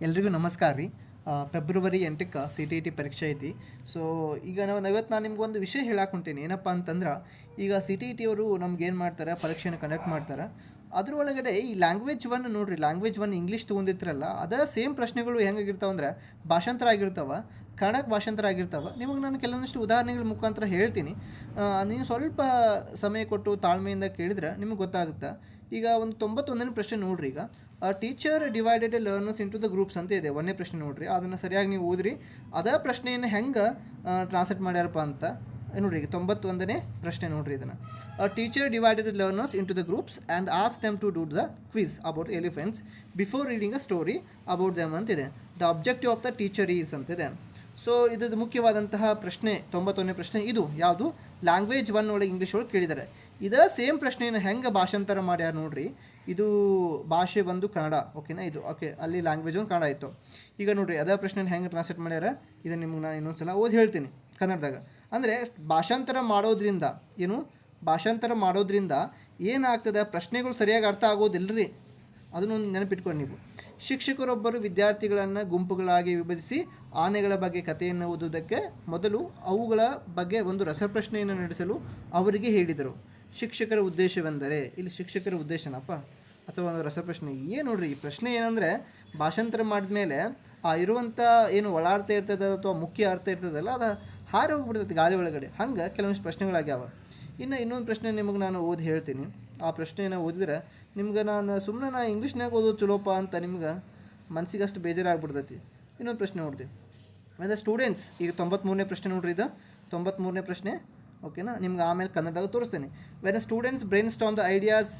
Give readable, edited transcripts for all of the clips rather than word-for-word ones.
ಎಲ್ರಿಗೂ ನಮಸ್ಕಾರ ರೀ. ಫೆಬ್ರವರಿ 8ಕ್ಕೆ CTET ಪರೀಕ್ಷೆ ಐತಿ. ಸೊ ಈಗ ನಾನು ನಿಮ್ಗೊಂದು ವಿಷಯ ಹೇಳಕ್ಕೆ ಹೊಂಟೀನಿ. ಏನಪ್ಪ ಅಂತಂದ್ರೆ, ಈಗ CTET ಅವರು ನಮ್ಗೆ ಏನು ಮಾಡ್ತಾರೆ, ಪರೀಕ್ಷೆನ ಕಂಡಕ್ಟ್ ಮಾಡ್ತಾರೆ. ಅದ್ರೊಳಗಡೆ ಈ ಲ್ಯಾಂಗ್ವೇಜ್ 1 ನೋಡಿರಿ, ಲ್ಯಾಂಗ್ವೇಜ್ 1 ಇಂಗ್ಲೀಷ್ ತೊಗೊಂಡಿರ್ತಾರಲ್ಲ, ಅದೇ ಸೇಮ್ ಪ್ರಶ್ನೆಗಳು ಹೆಂಗಾಗಿರ್ತಾವೆ ಅಂದ್ರೆ ಭಾಷಾಂತರ ಆಗಿರ್ತಾವೆ, ಕನ್ನಡಕ್ಕೆ ಭಾಷಾಂತರ ಆಗಿರ್ತಾವೆ. ನಿಮಗೆ ನಾನು ಕೆಲವೊಂದಿಷ್ಟು ಉದಾಹರಣೆಗಳ ಮುಖಾಂತರ ಹೇಳ್ತೀನಿ. ನೀವು ಸ್ವಲ್ಪ ಸಮಯ ಕೊಟ್ಟು ತಾಳ್ಮೆಯಿಂದ ಕೇಳಿದ್ರೆ ನಿಮಗೆ ಗೊತ್ತಾಗುತ್ತೆ. ಈಗ ಒಂದು 91ನೇ ಪ್ರಶ್ನೆ ನೋಡ್ರಿ. ಈಗ teacher divided learners into the groups ಅಂತ ಇದೆ. 1ನೇ ಪ್ರಶ್ನೆ ನೋಡ್ರಿ, ಅದನ್ನು ಸರಿಯಾಗಿ ನೀವು ಓದ್ರಿ. ಅದೇ ಪ್ರಶ್ನೆಯನ್ನು ಹೆಂಗೆ ಟ್ರಾನ್ಸ್ಲೇಟ್ ಮಾಡ್ಯಾರಪ್ಪ ಅಂತ ನೋಡ್ರಿ. ಈಗ 91ನೇ ಪ್ರಶ್ನೆ ನೋಡ್ರಿ. ಇದನ್ನು teacher divided learners into the groups and ask them to do the quiz about elephants before reading a story about them ಅಂತಿದೆ. The objective of the teacher is ಅಂತಿದೆ. ಸೊ ಇದ್ರದ್ದು ಮುಖ್ಯವಾದಂತಹ ಪ್ರಶ್ನೆ 91ನೇ ಪ್ರಶ್ನೆ ಇದು. ಯಾವುದು? ಲ್ಯಾಂಗ್ವೇಜ್ 1 ಒಳಗೆ ಇಂಗ್ಲೀಷ್ ಒಳಗೆ ಕೇಳಿದ್ದಾರೆ. ಇದೇ ಸೇಮ್ ಪ್ರಶ್ನೆಯನ್ನು ಹೆಂಗೆ ಭಾಷಾಂತರ ಮಾಡ್ಯಾರ ನೋಡ್ರಿ. ಇದು ಭಾಷೆ 1 ಕನ್ನಡ, ಓಕೆನಾ? ಇದು ಓಕೆ, ಅಲ್ಲಿ ಲ್ಯಾಂಗ್ವೇಜ್ 1 ಕನ್ನಡ ಇತ್ತು. ಈಗ ನೋಡ್ರಿ, ಅದೇ ಪ್ರಶ್ನೆನ ಹೆಂಗೆ ಟ್ರಾನ್ಸ್ಲೇಟ್ ಮಾಡ್ಯಾರ ಇದನ್ನು ನಿಮ್ಗೆ ನಾನು ಇನ್ನೊಂದು ಸಲ ಓದಿ ಹೇಳ್ತೀನಿ ಕನ್ನಡದಾಗ. ಅಂದರೆ ಭಾಷಾಂತರ ಮಾಡೋದ್ರಿಂದ ಏನಾಗ್ತದೆ, ಪ್ರಶ್ನೆಗಳು ಸರಿಯಾಗಿ ಅರ್ಥ ಆಗೋದಿಲ್ಲರಿ. ಅದನ್ನೊಂದು ನೆನಪಿಟ್ಕೊಂಡು ನೀವು. ಶಿಕ್ಷಕರೊಬ್ಬರು ವಿದ್ಯಾರ್ಥಿಗಳನ್ನು ಗುಂಪುಗಳಾಗಿ ವಿಭಜಿಸಿ ಆನೆಗಳ ಬಗ್ಗೆ ಕಥೆಯನ್ನು ಓದುವುದಕ್ಕೆ ಮೊದಲು ಅವುಗಳ ಬಗ್ಗೆ ಒಂದು ರಸಪ್ರಶ್ನೆಯನ್ನು ನಡೆಸಲು ಅವರಿಗೆ ಹೇಳಿದರು. ಶಿಕ್ಷಕರ ಉದ್ದೇಶವೆಂದರೆ, ಇಲ್ಲಿ ಶಿಕ್ಷಕರ ಉದ್ದೇಶನಪ್ಪ ಅಥವಾ ಒಂದು ರಸಪ್ರಶ್ನೆ ಏನು ನೋಡ್ರಿ. ಈ ಪ್ರಶ್ನೆ ಏನಂದರೆ, ಭಾಷಾಂತರ ಮಾಡಿದ್ಮೇಲೆ ಆ ಇರುವಂಥ ಏನು ಒಳಾರ್ಥ ಇರ್ತದೆ ಅಥವಾ ಮುಖ್ಯ ಅರ್ಥ ಇರ್ತದಲ್ಲ, ಅದು ಹಾರಿ ಹೋಗ್ಬಿಡ್ತೈತಿ ಗಾಳಿ ಒಳಗಡೆ. ಹಂಗೆ ಕೆಲವೊಂದು ಪ್ರಶ್ನೆಗಳಾಗ್ಯಾವ. ಇನ್ನೊಂದು ಪ್ರಶ್ನೆ ನಿಮಗೆ ನಾನು ಓದಿ ಹೇಳ್ತೀನಿ. ಆ ಪ್ರಶ್ನೆಯನ್ನು ಓದಿದ್ರೆ ನಿಮ್ಗೆ ಸುಮ್ಮನೆ ಇಂಗ್ಲೀಷ್ನಾಗ ಓದೋದು ಚಲೋಪ್ಪ ಅಂತ ನಿಮ್ಗೆ ಮನಸ್ಸಿಗೆ ಅಷ್ಟು ಬೇಜಾರಾಗ್ಬಿಡ್ತೈತಿ. ಇನ್ನೊಂದು ಪ್ರಶ್ನೆ ನೋಡ್ತೀವಿ. ಅಂದರೆ ಸ್ಟೂಡೆಂಟ್ಸ್, ಈಗ 93ನೇ ಪ್ರಶ್ನೆ ನೋಡ್ರಿ. ಇದು 93ನೇ ಪ್ರಶ್ನೆ, ಓಕೆನಾ? ನಿಮ್ಗೆ ಆಮೇಲೆ ಕನ್ನಡದಾಗ ತೋರಿಸ್ತೇನೆ. When students brain storm the ideas,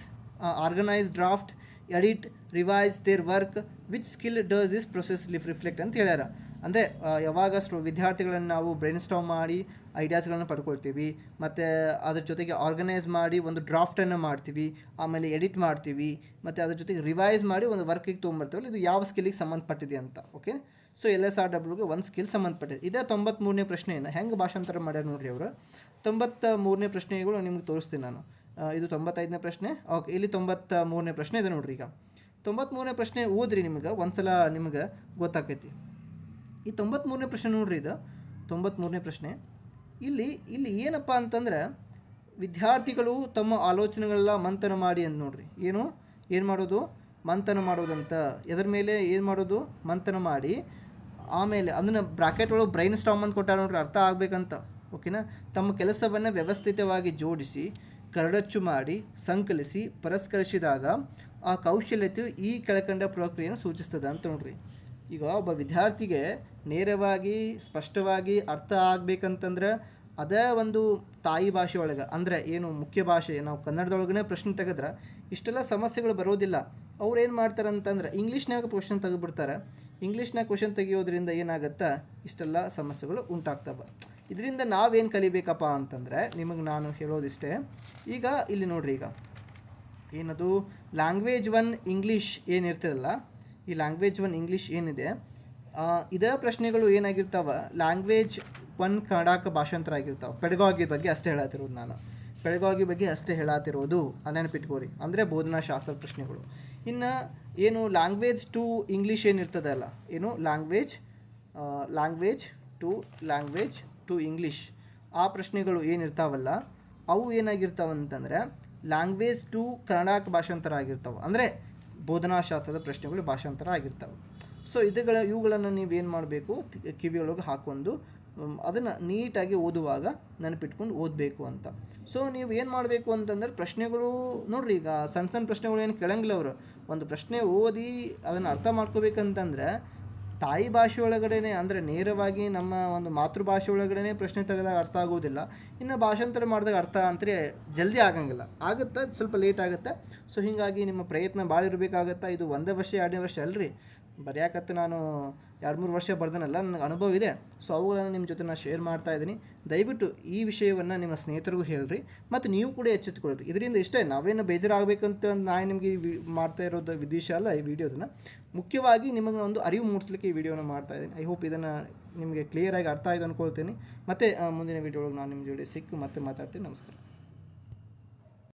organise, draft, edit, revise their work, which skill does this process reflect ಅಂತ ಹೇಳ್ಯಾರ. ಅಂದರೆ ಯಾವಾಗ ವಿದ್ಯಾರ್ಥಿಗಳನ್ನು ನಾವು ಬ್ರೈನ್ ಸ್ಟಾರ್ಮ್ ಮಾಡಿ ಐಡಿಯಾಸ್ಗಳನ್ನು ಪಡ್ಕೊಳ್ತೀವಿ, ಮತ್ತು ಅದ್ರ ಜೊತೆಗೆ ಆರ್ಗನೈಸ್ ಮಾಡಿ ಒಂದು ಡ್ರಾಫ್ಟನ್ನು ಮಾಡ್ತೀವಿ, ಆಮೇಲೆ ಎಡಿಟ್ ಮಾಡ್ತೀವಿ, ಮತ್ತು ಅದ್ರ ಜೊತೆಗೆ ರಿವೈಸ್ ಮಾಡಿ ಒಂದು ವರ್ಕಿಗೆ ತೊಗೊಂಬರ್ತೀವಲ್ಲ, ಇದು ಯಾವ ಸ್ಕಿಲ್ಲಿಗೆ ಸಂಬಂಧಪಟ್ಟಿದೆ ಅಂತ. ಓಕೆ, ಸೊ LSRWಗೆ ಒಂದು ಸ್ಕಿಲ್ ಸಂಬಂಧಪಟ್ಟಿದೆ. ಇದೇ 93ನೇ ಪ್ರಶ್ನೆಯನ್ನು ಹೆಂಗೆ ಭಾಷಾಂತರ ಮಾಡ್ಯಾರ ನೋಡ್ರಿ ಅವರು. 93ನೇ ಪ್ರಶ್ನೆಗಳು ನಿಮ್ಗೆ ತೋರಿಸ್ತೀನಿ ನಾನು. ಇದು 95ನೇ ಪ್ರಶ್ನೆ. ಓಕೆ, ಇಲ್ಲಿ 93ನೇ ಪ್ರಶ್ನೆ ಇದೆ ನೋಡ್ರಿ. ಈಗ 93ನೇ ಪ್ರಶ್ನೆ ಓದ್ರಿ, ನಿಮ್ಗೆ ಒಂದ್ಸಲ ನಿಮ್ಗೆ ಗೊತ್ತಾಕೈತಿ. ಈ 93ನೇ ಪ್ರಶ್ನೆ ನೋಡ್ರಿ. ಇದು 93ನೇ ಪ್ರಶ್ನೆ. ಇಲ್ಲಿ ಏನಪ್ಪ ಅಂತಂದ್ರೆ, ವಿದ್ಯಾರ್ಥಿಗಳು ತಮ್ಮ ಆಲೋಚನೆಗಳೆಲ್ಲ ಮಂಥನ ಮಾಡಿ ಅಂತ ನೋಡ್ರಿ. ಏನು ಮಾಡೋದು? ಮಂಥನ ಮಾಡೋದಂತ. ಎದ್ರ ಮೇಲೆ ಏನು ಮಾಡೋದು? ಮಂಥನ ಮಾಡಿ ಆಮೇಲೆ ಅದನ್ನು ಬ್ರಾಕೆಟ್ ಒಳಗೆ ಬ್ರೈನ್ ಸ್ಟಾರ್ಮ್ ಅಂತ ಕೊಟ್ಟಾರ ನೋಡ್ರಿ, ಅರ್ಥ ಆಗಬೇಕಂತ. ಓಕೆನಾ? ತಮ್ಮ ಕೆಲಸವನ್ನು ವ್ಯವಸ್ಥಿತವಾಗಿ ಜೋಡಿಸಿ, ಕರಡಚ್ಚು ಮಾಡಿ, ಸಂಕಲಿಸಿ, ಪರಸ್ಕರಿಸಿದಾಗ ಆ ಕೌಶಲ್ಯತೆಯು ಈ ಕೆಳಕಂಡ ಪ್ರಕ್ರಿಯೆಯನ್ನು ಸೂಚಿಸ್ತದೆ ಅಂತ ನೋಡ್ರಿ. ಈಗ ಒಬ್ಬ ವಿದ್ಯಾರ್ಥಿಗೆ ನೇರವಾಗಿ ಸ್ಪಷ್ಟವಾಗಿ ಅರ್ಥ ಆಗಬೇಕಂತಂದ್ರೆ ಅದೇ ಒಂದು ತಾಯಿ ಭಾಷೆ ಒಳಗೆ, ಅಂದರೆ ಏನು ಮುಖ್ಯ ಭಾಷೆ, ನಾವು ಕನ್ನಡದೊಳಗನೆ ಪ್ರಶ್ನೆ ತೆಗೆದ್ರೆ ಇಷ್ಟೆಲ್ಲ ಸಮಸ್ಯೆಗಳು ಬರೋದಿಲ್ಲ. ಅವ್ರು ಏನು ಮಾಡ್ತಾರೆ ಅಂತಂದ್ರೆ ಇಂಗ್ಲೀಷ್ನಾಗ ಕ್ವಶನ್ ತೆಗೆದುಬಿಡ್ತಾರೆ. ಇಂಗ್ಲೀಷ್ನಾಗ ಕ್ವಶನ್ ತೆಗೆಯೋದ್ರಿಂದ ಏನಾಗುತ್ತೆ, ಇಷ್ಟೆಲ್ಲ ಸಮಸ್ಯೆಗಳು ಉಂಟಾಗ್ತವೆ. ಇದರಿಂದ ನಾವೇನು ಕಲಿಬೇಕಪ್ಪ ಅಂತಂದರೆ, ನಿಮಗೆ ನಾನು ಹೇಳೋದಿಷ್ಟೇ. ಈಗ ಇಲ್ಲಿ ನೋಡ್ರಿ, ಈಗ ಏನದು ಲ್ಯಾಂಗ್ವೇಜ್ 1 ಇಂಗ್ಲೀಷ್ ಏನಿರ್ತದಲ್ಲ, ಈ ಲ್ಯಾಂಗ್ವೇಜ್ 1 ಇಂಗ್ಲೀಷ್ ಏನಿದೆ, ಇದೇ ಪ್ರಶ್ನೆಗಳು ಏನಾಗಿರ್ತಾವೆ, ಲ್ಯಾಂಗ್ವೇಜ್ 1 ಕನ್ನಡಕ್ಕೆ ಭಾಷಾಂತರ ಆಗಿರ್ತಾವೆ. ಪೆಡಗಾಗಿ ಬಗ್ಗೆ ಅಷ್ಟೇ ಹೇಳತ್ತಿರೋದು ನಾನು. ಪೆಡಗಾಗಿ ಬಗ್ಗೆ ಅಷ್ಟೇ ಹೇಳತ್ತಿರೋದು, ನೆನಪಿಟ್ಕೋರಿ. ಅಂದರೆ ಬೋಧನಾಶಾಸ್ತ್ರ ಪ್ರಶ್ನೆಗಳು. ಇನ್ನು ಏನು ಲ್ಯಾಂಗ್ವೇಜ್ 2 ಇಂಗ್ಲೀಷ್ ಏನಿರ್ತದಲ್ಲ, ಏನು ಲ್ಯಾಂಗ್ವೇಜ್ 2 ಇಂಗ್ಲೀಷ್, ಆ ಪ್ರಶ್ನೆಗಳು ಏನಿರ್ತಾವಲ್ಲ, ಅವು ಏನಾಗಿರ್ತಾವಂತಂದರೆ ಲ್ಯಾಂಗ್ವೇಜ್ 2 ಕನ್ನಡಕ್ಕೆ ಭಾಷಾಂತರ ಆಗಿರ್ತಾವೆ. ಅಂದರೆ ಬೋಧನಾಶಾಸ್ತ್ರದ ಪ್ರಶ್ನೆಗಳು ಭಾಷಾಂತರ ಆಗಿರ್ತವೆ. ಸೊ ಇವುಗಳನ್ನು ನೀವೇನು ಮಾಡಬೇಕು, ಕಿವಿಯೊಳಗೆ ಹಾಕೊಂಡು ಅದನ್ನು ನೀಟಾಗಿ ಓದುವಾಗ ನೆನಪಿಟ್ಕೊಂಡು ಓದಬೇಕು ಅಂತ. ಸೊ ನೀವು ಏನು ಮಾಡಬೇಕು ಅಂತಂದ್ರೆ, ಪ್ರಶ್ನೆಗಳು ನೋಡ್ರಿ, ಈಗ ಸಣ್ಣ ಪ್ರಶ್ನೆಗಳು ಏನು ಕೇಳಂಗಿಲ್ಲ ಅವರು. ಒಂದು ಪ್ರಶ್ನೆ ಓದಿ ಅದನ್ನು ಅರ್ಥ ಮಾಡ್ಕೋಬೇಕಂತಂದ್ರೆ ತಾಯಿ ಭಾಷೆ ಒಳಗಡೆ, ಅಂದರೆ ನೇರವಾಗಿ ನಮ್ಮ ಒಂದು ಮಾತೃಭಾಷೆ ಒಳಗಡೆ ಪ್ರಶ್ನೆ ತೆಗೆದಾಗ ಅರ್ಥ ಆಗೋದಿಲ್ಲ. ಇನ್ನು ಭಾಷಾಂತರ ಮಾಡಿದಾಗ ಅರ್ಥ ಅಂತಲೇ ಜಲ್ದಿ ಆಗಂಗಿಲ್ಲ, ಆಗುತ್ತೆ, ಸ್ವಲ್ಪ ಲೇಟ್ ಆಗುತ್ತೆ. ಸೊ ಹೀಗಾಗಿ ನಿಮ್ಮ ಪ್ರಯತ್ನ ಭಾಳ ಇರಬೇಕಾಗತ್ತೆ. ಇದು 1 ವರ್ಷ 2ನೇ ವರ್ಷ ಅಲ್ರಿ, ಬರೆಯಾಕತ್ತೆ ನಾನು 2-3 ವರ್ಷ ಬರ್ದನಲ್ಲ, ನನಗೆ ಅನುಭವ ಇದೆ. ಸೊ ಅವುಗಳನ್ನು ನಿಮ್ಮ ಜೊತೆ ನಾನು ಶೇರ್ ಮಾಡ್ತಾ ಇದ್ದೀನಿ. ದಯವಿಟ್ಟು ಈ ವಿಷಯವನ್ನು ನಿಮ್ಮ ಸ್ನೇಹಿತರಿಗೂ ಹೇಳ್ರಿ, ಮತ್ತು ನೀವು ಕೂಡ ಎಚ್ಚೆತ್ತುಕೊಳ್ರಿ. ಇದರಿಂದ ಇಷ್ಟೇ, ನಾವೇನು ಬೇಜಾರಾಗಬೇಕಂತ ನಾನು ನಿಮಗೆ ಮಾಡ್ತಾ ಇರೋದು ವಿದೇಶ ಅಲ್ಲ. ಈ ವಿಡಿಯೋದನ್ನು ಮುಖ್ಯವಾಗಿ ನಿಮಗೆ ಒಂದು ಅರಿವು ಮೂಡಿಸ್ಲಿಕ್ಕೆ ಈ ವಿಡಿಯೋನ ಮಾಡ್ತಾ ಇದ್ದೀನಿ. ಐ ಹೋಪ್ ಇದನ್ನು ನಿಮಗೆ ಕ್ಲಿಯರಾಗಿ ಅರ್ಥ ಆಯಿತು ಅಂದ್ಕೊಳ್ತೀನಿ. ಮತ್ತು ಮುಂದಿನ ವಿಡಿಯೋ ಒಳಗೆ ನಾನು ನಿಮ್ಮ ಜೊತೆ ಸಿಕ್ಕು ಮತ್ತೆ ಮಾತಾಡ್ತೀನಿ. ನಮಸ್ಕಾರ.